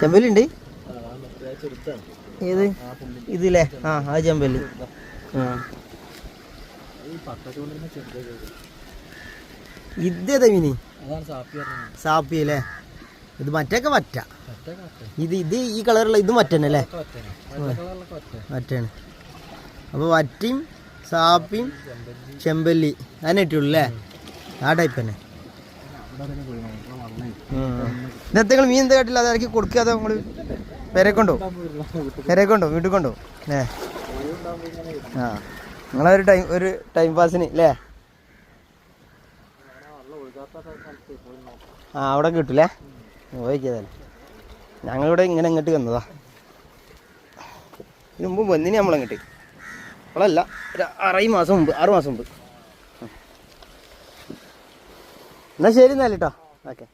ചെമ്പല്ലുണ്ട് ഏത് ഇതില്ലേ? ആ അത് ചെമ്പല്ലി. ഇതേതാ മീന്? സാപ്പി അല്ലേ? ഇത് മറ്റൊക്കെ വറ്റ. ഇത് ഈ കളറുള്ള ഇത് മറ്റന്നല്ലേ? മറ്റാണ്. അപ്പോൾ വറ്റയും സാപ്പിയും ചെമ്പല്ലി അതിനെ ഇട്ടുള്ളൂ അല്ലേ? ആ ടൈപ്പ് തന്നെ. ഇന്നത്തെ നിങ്ങൾ മീൻ എന്താ കാട്ടില്ല? അത് ഇറക്കി കൊടുക്കാതെ നമ്മൾ പെരക്കൊണ്ടോ വീട്ടിൽ കൊണ്ടോ? ആ നിങ്ങളൊരു ടൈം പാസിന് അല്ലേ? ആ അവിടെ കിട്ടൂലേ? നോക്കിയതല്ലേ. ഞങ്ങളിവിടെ ഇങ്ങനെ ഇങ്ങോട്ട് വന്നതാ. ഇതിന് മുമ്പ് വന്നിന് നമ്മളിങ്ങോട്ട്. അപ്പോഴല്ല, ഒരു 6 മാസം മുമ്പ്. എന്നാൽ ശരി എന്നാൽ കേട്ടോ. ഓക്കെ.